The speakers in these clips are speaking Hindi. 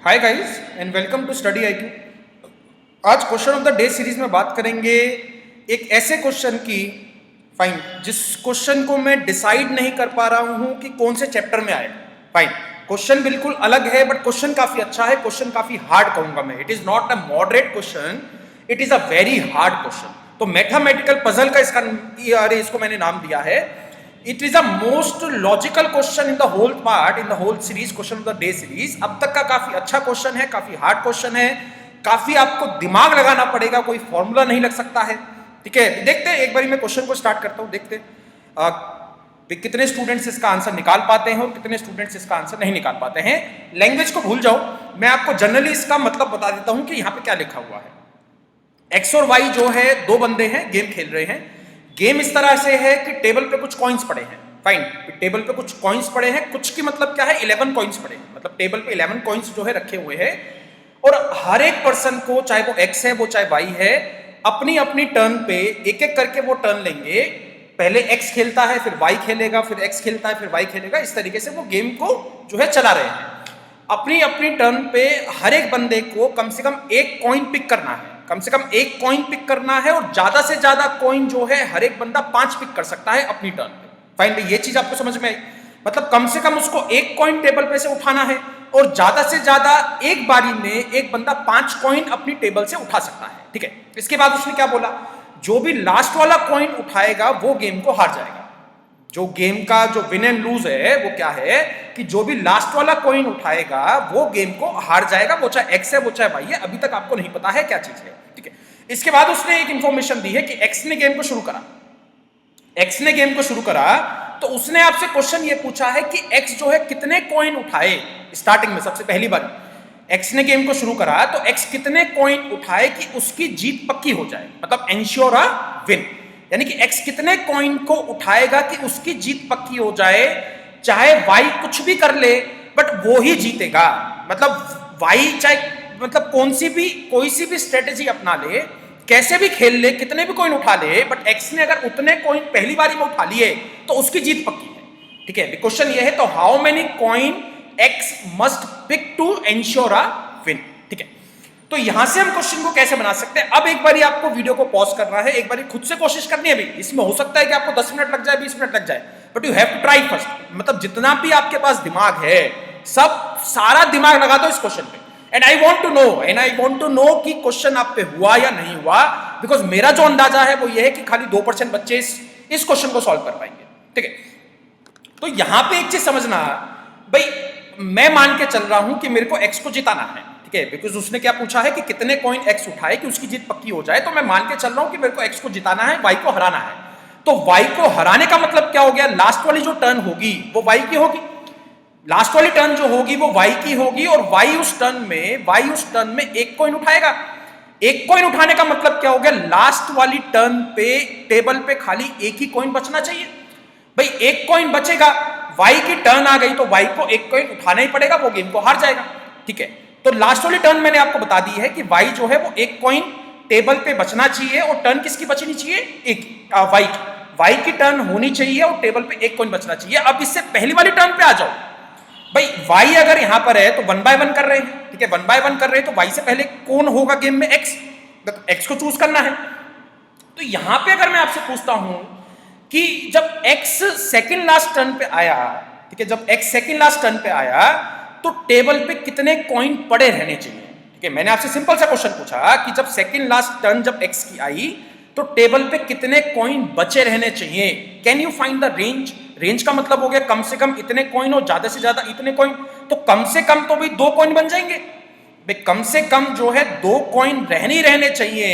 Hi guys and welcome to Study IQ. आज question of the day series में बात करेंगे एक ऐसे क्वेश्चन की फाइन जिस क्वेश्चन को मैं डिसाइड नहीं कर पा रहा हूं कि कौन से चैप्टर में आएगा। फाइन, क्वेश्चन बिल्कुल अलग है बट क्वेश्चन काफी अच्छा है, क्वेश्चन काफी हार्ड कहूंगा मैं। It is not a moderate question, it is a very hard question. तो मैथमेटिकल पजल का इसको मैंने नाम दिया है। It is the most logical question in the whole part, in the whole series, question of the day series. अब तक का काफी अच्छा क्वेश्चन है, काफी हार्ड क्वेश्चन है, काफी आपको दिमाग लगाना पड़ेगा, कोई फॉर्मूला नहीं लग सकता है। ठीक है, देखते हैं एक बार मैं क्वेश्चन को स्टार्ट करता हूं। देखते कितने स्टूडेंट्स इसका आंसर निकाल पाते हैं और कितने स्टूडेंट्स इसका आंसर नहीं निकाल पाते हैं। लैंग्वेज को भूल जाओ, मैं आपको जनरली इसका मतलब बता देता हूं कि यहां पे क्या लिखा हुआ है। एक्स और वाई जो है, दो बंदे हैं, गेम खेल रहे हैं। गेम इस तरह से है कि टेबल पे कुछ कॉइन्स पड़े हैं। फाइन, टेबल पे कुछ कॉइन्स पड़े हैं, कुछ की मतलब क्या है, 11 कॉइन्स पड़े हैं। मतलब टेबल पे 11 कॉइन्स जो है रखे हुए हैं और हर एक पर्सन को, चाहे वो एक्स है वो चाहे वाई है, अपनी अपनी टर्न पे एक एक करके वो टर्न लेंगे। पहले एक्स खेलता है, फिर वाई खेलेगा, फिर एक्स खेलता है, फिर वाई खेलेगा। इस तरीके से वो गेम को जो है चला रहे हैं। अपनी अपनी टर्न पे हर एक बंदे को कम से कम एक कॉइन पिक करना है, कम से कम एक कॉइन पिक करना है और ज्यादा से ज्यादा कॉइन जो है हर एक बंदा 5 पिक कर सकता है अपनी टर्न पे। फाइन भाई, ये चीज आपको समझ में आई? मतलब कम से कम उसको एक कॉइन टेबल पे से उठाना है और ज्यादा से ज्यादा एक बारी में एक बंदा 5 कॉइन अपनी टेबल से उठा सकता है। ठीक है, इसके बाद उसने क्या बोला, जो भी लास्ट वाला कॉइन उठाएगा वो गेम को हार जाएगा। जो गेम का जो विन एंड लूज है वो क्या है कि जो भी लास्ट वाला कॉइन उठाएगा वो गेम को हार जाएगा, वो चाहे एक्स है वो चाहे वाई है। अभी तक आपको नहीं पता है क्या चीज है। ठीक है, इसके बाद उसने एक इंफॉर्मेशन दी है कि एक्स ने गेम को शुरू करा। एक्स ने गेम को शुरू करा तो उसने आपसे क्वेश्चन ये पूछा है कि एक्स जो है कितने कॉइन उठाए स्टार्टिंग में, सबसे पहली बार एक्स ने गेम को शुरू करा तो एक्स कितने कॉइन उठाए कि उसकी जीत पक्की हो जाए, मतलब एंश्योर अ विन। यानी कि एक्स कितने कॉइन को उठाएगा कि उसकी जीत पक्की हो जाए। चाहे वाई कुछ भी कर ले बट वो ही जीतेगा। मतलब वाई चाहे मतलब कोई सी भी स्ट्रेटेजी अपना ले, कैसे भी खेल ले, कितने भी कॉइन उठा ले, बट एक्स ने अगर उतने कॉइन पहली बारी में उठा लिए तो उसकी जीत पक्की है। ठीक है, क्वेश्चन ये है तो how many coin x must pick to ensure a win. ठीक है, तो यहां से हम क्वेश्चन को कैसे बना सकते हैं। अब एक बारी आपको वीडियो को पॉज करना है, एक बारी खुद से कोशिश करनी है। भाई इसमें हो सकता है कि आपको 10 मिनट लग जाए, 20 मिनट लग जाए, but you have to try first. मतलब जितना भी आपके पास दिमाग है, सब सारा दिमाग लगा दो इस क्वेश्चन पे। And I want to know कि क्वेश्चन आप पे हुआ या नहीं हुआ, बिकॉज मेरा जो अंदाजा है वो ये है कि खाली 2% बच्चे इस क्वेश्चन को सॉल्व कर पाएंगे। ठीक है, तो यहां पे एक चीज समझना, भाई मैं मान के चल रहा हूं कि मेरे को एक्स को जिताना है। ठीक है, बिकॉज उसने क्या पूछा है कि कितने कॉइन एक्स उठाए कि उसकी जीत पक्की हो जाए, तो मैं मान के चल रहा हूं कि मेरे को एक्स को जिताना है, वाई को हराना है। तो वाई को हराने का मतलब क्या हो गया, लास्ट वाली जो टर्न होगी वो वाई की होगी। लास्ट वाली टर्न जो होगी वो वाई की होगी और वाई उस टर्न में एक कॉइन उठाएगा। एक कॉइन उठाने का मतलब क्या हो गया, लास्ट वाली टर्न पे टेबल पे खाली एक ही कॉइन बचना चाहिए। भाई एक कॉइन बचेगा, वाई की टर्न आ गई तो वाई को एक कॉइन उठाना ही पड़ेगा, वो गेम को हार जाएगा। ठीक है, तो लास्ट वाली टर्न मैंने आपको बता दी है कि वाई जो है वो एक कॉइन टेबल पे बचना चाहिए और टर्न किसकी बचनी चाहिए, एक वाई की टर्न होनी चाहिए और टेबल पे एक कॉइन बचना चाहिए। अब इससे पहली वाली टर्न पे आ जाओ। भाई वाई अगर यहां पर है तो 1 बाय 1 कर रहे हैं। ठीक है, 1 बाय 1 कर रहे हैं तो वाई से पहले कौन होगा गेम में, एक्स। एक्स को चूज करना है। तो यहां पे अगर मैं आपसे पूछता हूं कि जब एक्स सेकंड लास्ट टर्न पे आया, ठीक है, जब एक्स सेकंड लास्ट टर्न पे आया तो टेबल पे कितने कॉइन पड़े रहने चाहिए। ठीक है, मैंने आपसे सिंपल सा क्वेश्चन पूछा कि जब सेकंड लास्ट टर्न जब एक्स की आई तो टेबल पे कितने कॉइन बचे रहने चाहिए। Can you find the range. Range का मतलब हो गया कम से कम इतने कॉइन और ज्यादा से ज्यादा इतने कॉइन। तो कम से कम तो भाई 2 कॉइन बन जाएंगे। भाई कम से कम जो है 2 कॉइन रहने चाहिए।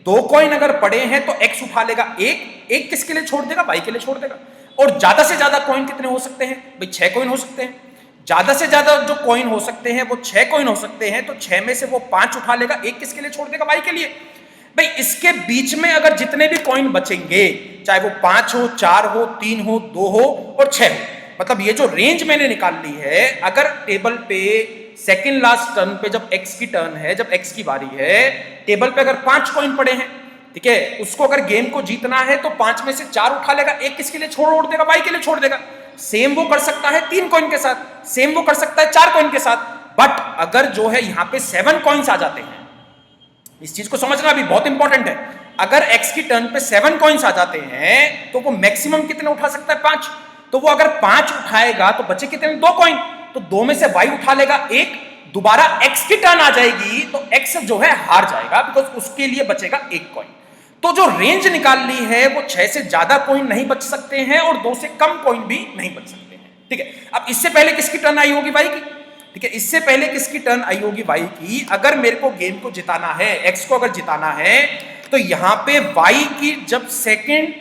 2 कॉइन अगर पड़े हैं तो एक्स उठा लेगा एक किसके लिए छोड़ देगा, वाई के लिए छोड़ देगा। और ज्यादा से ज्यादा कॉइन कितने हो सकते हैं, भाई 6 कॉइन हो सकते हैं। ज्यादा से ज्यादा जो कॉइन हो सकते हैं वो 6 कॉइन हो सकते हैं, तो 6 में से वो 5 उठा लेगा, एक किसके लिए छोड़ देगा, वाई के लिए। भाई इसके बीच में अगर जितने भी कॉइन बचेंगे, चाहे वो 5 हो, 4 हो, 3 हो, 2 हो और 6 हो, मतलब ये जो रेंज मैंने निकाल ली है, अगर टेबल पे सेकंड लास्ट टर्न पे जब एक्स की टर्न है, जब एक्स की बारी है, टेबल पे अगर 5 कॉइन पड़े हैं, ठीक है, उसको अगर गेम को जीतना है तो 5 में से 4 उठा लेगा, एक किसके लिए छोड़ देगा, वाई के लिए छोड़ देगा। सेम वो कर सकता है 3 कॉइन के साथ, सेम वो कर सकता है 4 कॉइन के साथ। बट अगर जो है यहां पे 7 कॉइन्स आ जाते हैं, इस चीज को समझना भी बहुत इंपॉर्टेंट है, अगर x की टर्न पे 7 कॉइन्स आ जाते हैं तो वो मैक्सिमम कितने उठा सकता है? 5। तो वो अगर 5 उठाएगा तो बचे कितने? 2 कॉइन। तो 2 में से y उठा लेगा 1, दोबारा x की टर्न आ जाएगी तो x जो है हार जाएगा, बिकॉज उसके लिए बचेगा 1 कॉइन। तो जो रेंज निकाल ली है वो 6 से ज्यादा कॉइन नहीं बच सकते हैं और 2 से कम कॉइन भी नहीं बच सकते हैं। ठीक है, अब इससे पहले किसकी टर्न आई होगी? y की। ठीक है, इससे पहले किसकी टर्न आई होगी? y की। अगर मेरे को गेम को जिताना है, x को अगर जिताना है, तो यहां पे y की जब सेकंड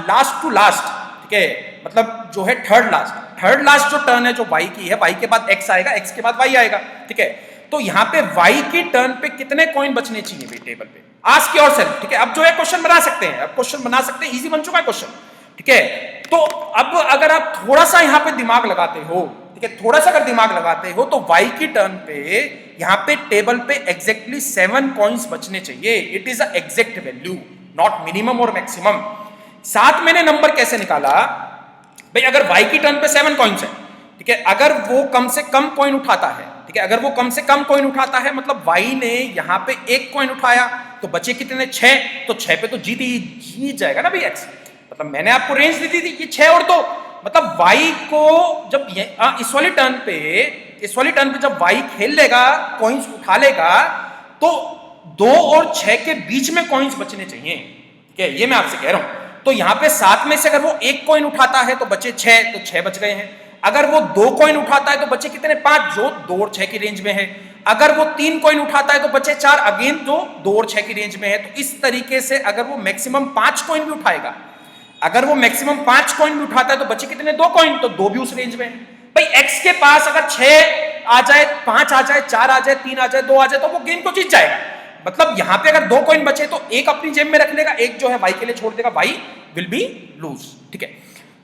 लास्ट टू लास्ट, ठीक है, मतलब जो है थर्ड लास्ट जो टर्न है जो y की है, y के बाद x आएगा, x के बाद y आएगा। ठीक है, तो यहां पे y की टर्न पे कितने कॉइन बचने चाहिए भाई टेबल पे? Ask yourself. ठीक है, अब जो है क्वेश्चन बना सकते हैं, अब क्वेश्चन बना सकते हैं, इजी बन चुका है क्वेश्चन। ठीक है, तो अब अगर आप थोड़ा सा यहां पे दिमाग लगाते हो, ठीक है, थोड़ा सा अगर दिमाग लगाते हो तो y की टर्न पे यहां पे टेबल पे एग्जैक्टली 7 कॉइन्स बचने चाहिए। It is a exact value, not minimum और मैक्सिमम। साथ मैंने नंबर कैसे निकाला भाई? अगर y की टर्न पे 7 कॉइन्स है, ठीक है, अगर वो कम से कम कॉइन उठाता है, ठीक है, अगर वो कम से कम कॉइन उठाता है, मतलब y ने यहां पे 1 कॉइन उठाया तो बचे कितने? 6। तो 6 पे तो जीत जाएगा ना भाई x। मतलब मैंने आपको रेंज दी थी कि 6 और 2, मतलब y को जब इस वाली टर्न पे जब y खेल लेगा, कॉइन्स उठा लेगा, तो 2 और 6 के बीच में कॉइन्स बचने चाहिए। ठीक है, ये मैं आपसे कह रहा हूं। तो यहां पे 7 में से अगर वो 1 कॉइन उठाता है तो बचे 6, तो 6 बच गए हैं। अगर वो 2 कॉइन उठाता है तो बचे कितने? 5, जो 2 और 6 की रेंज में है। अगर वो 3 कॉइन उठाता है तो बचे 4, अगेन जो 2 और 6 की रेंज में है। तो इस तरीके से अगर वो मैक्सिमम 5 कॉइन भी उठाएगा, अगर वो मैक्सिमम 5 कॉइन भी उठाता है तो बचे कितने? 2 कॉइन, तो 2 भी उस रेंज में है। भाई x के पास अगर 6 आ जाए, 5 आ जाए, 4 आ जाए, 3 आ जाए, 2 आ जाए, तो वो गेम को जीत जाएगा। मतलब यहां पे अगर 2 कॉइन बचे तो एक अपनी जेब में रख लेगा, एक जो है y के लिए छोड़ देगा, y विल बी लूज। ठीक है,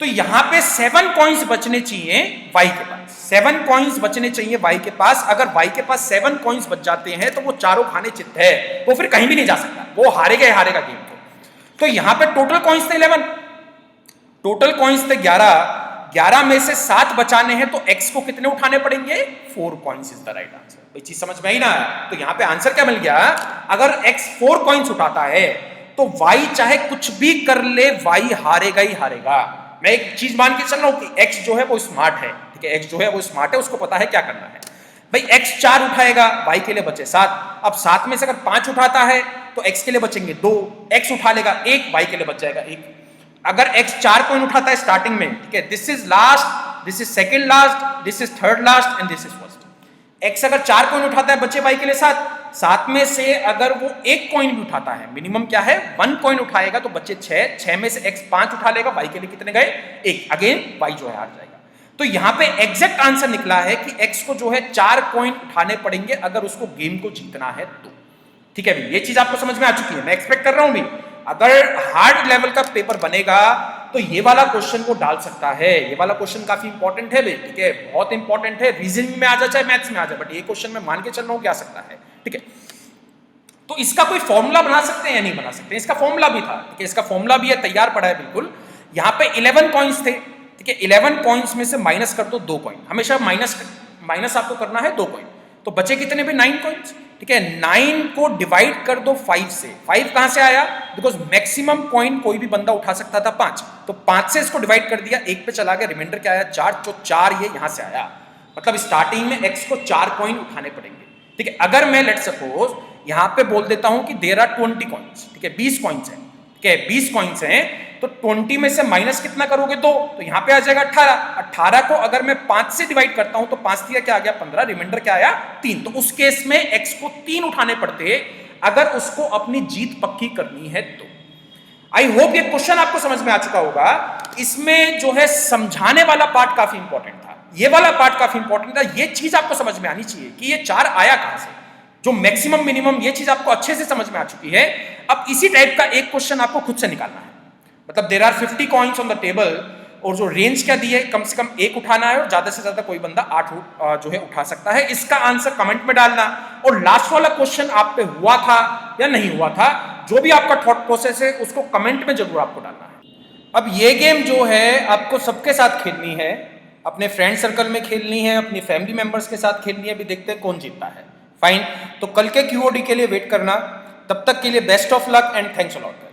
तो यहां पे 7 कॉइन्स बचने चाहिए y के पास, 7 कॉइन्स बचने चाहिए y के पास। अगर y के पास 7 कॉइन्स बच जाते हैं तो वो चारों खाने चित्त है, वो फिर कहीं भी नहीं जा सकता, वो हारेगा गेम को। तो यहां पे टोटल कॉइन्स थे 11, टोटल कॉइन्स थे 11 में से 7 बचाने हैं, तो x को कितने उठाने पड़ेंगे? 4 coins is the right answer. कोई चीज समझ में आई ना? तो यहां पे आंसर क्या मिल गया? अगर x 4 कॉइन्स उठाता है तो y चाहे कुछ भी कर ले, y हारेगा ही हारेगा। मैं एक चीज मान के चल रहा हूं कि x जो है वो स्मार्ट है। ठीक है, x जो है वो स्मार्ट है, उसको पता है क्या करना है। भाई x 4 उठाएगा, y के लिए बचे 7। अब 7 में से अगर 5 उठाता है तो x के लिए बचेंगे 2, x उठा लेगा 1, y के लिए बच जाएगा 1। अगर x 4 कॉइन उठाता है स्टार्टिंग में, ठीक है, this is last, this is second last, this is third last and this is first. x अगर 4 कॉइन उठाता है, बचे y के लिए 7 में से अगर वो 1 कॉइन भी उठाता है, मिनिमम क्या है? 1 कॉइन उठाएगा तो बचे 6 में से x 5 उठा लेगा, y के लिए कितने गए? 1, अगेन y जो है हार जाएगा। तो यहां पे एग्जैक्ट आंसर निकला है कि x को जो है 4 कॉइन उठाने पड़ेंगे अगर उसको गेम को जीतना है तो। ठीक है भाई, ये चीज आपको समझ में आ चुकी है। मैं एक्सपेक्ट कर रहा हूं भाई अगर हार्ड लेवल का पेपर बनेगा तो ये वाला क्वेश्चन को डाल सकता है। ये वाला क्वेश्चन काफी इंपॉर्टेंट है भाई, ठीक है, बहुत इंपॉर्टेंट है। रीजनिंग में आ जाए चाहे मैथ्स में आ जाए, बट ये क्वेश्चन मैं मान के चल रहा हूं कि आ सकता है। ठीक है, तो इसका कोई फॉर्मूला बना सकते हैं या नहीं बना सकते? इसका फॉर्मूला भी था, ठीक है, इसका फॉर्मूला भी है, तैयार पड़ा है बिल्कुल। यहाँ पे 11 कॉइन्स थे, ठीक है, 11 कॉइन्स में से माइनस कर दो 2 कॉइन, हमेशा माइनस आपको करना है 2 कॉइन, तो बचे कितने भी 9 कॉइन्स। ठीक है, 9 को डिवाइड कर दो 5 से। 5 कहां से आया? बिकॉज मैक्सिमम कॉइन कोई भी बंदा उठा सकता था 5, तो 5 से इसको डिवाइड कर दिया, 1 पे चला गया, रिमाइंडर क्या आया? 4, तो 4 ये यहां से आया। मतलब स्टार्टिंग में x को 4 कॉइन उठाने पड़ेंगे। ठीक है, अगर मैं लेट सपोज यहां पे बोल देता हूं कि देयर आर 20 कॉइन्स, ठीक है, 20 कॉइन्स हैं, ठीक है, 20 कॉइन्स हैं, तो 20 में से माइनस कितना करोगे? 2, तो यहां पे आ जाएगा 18। 18 को अगर मैं 5 से डिवाइड करता हूं तो 5 दिया क्या आ गया? 15, रिमाइंडर क्या आया? 3। तो उस केस में x को 3 उठाने पड़ते अगर उसको अपनी जीत पक्की करनी है तो। आई होप ये क्वेश्चन आपको समझ में आ चुका होगा। इसमें जो है समझाने वाला पार्ट काफी इंपॉर्टेंट था, ये वाला पार्ट काफी इंपॉर्टेंट था। ये चीज आपको समझ में आनी चाहिए कि ये 4 आया कहां से, जो मैक्सिमम मिनिमम, ये चीज आपको अच्छे से समझ में आ चुकी है। अब इसी टाइप का एक क्वेश्चन आपको खुद से निकालना है। मतलब there are 50 coins on the table, और जो रेंज क्या दी है, कम से कम 1 उठाना है और ज्यादा से ज्यादा कोई बंदा 8 जो है उठा सकता है। इसका आंसर कमेंट में डालना, और लास्ट वाला क्वेश्चन आप पे हुआ था या नहीं हुआ था, जो भी आपका थॉट प्रोसेस है उसको कमेंट में जरूर आपको डालना है। अब ये गेम जो है आपको सबके साथ खेलनी है, अपने फ्रेंड सर्कल में खेलनी है, अपनी फैमिली मेंबर्स के साथ खेलनी है, भी देखते हैं कौन जीतता है। फाइन, तो कल के QOD के लिए वेट करना। तब तक के लिए best of luck and thanks a lot.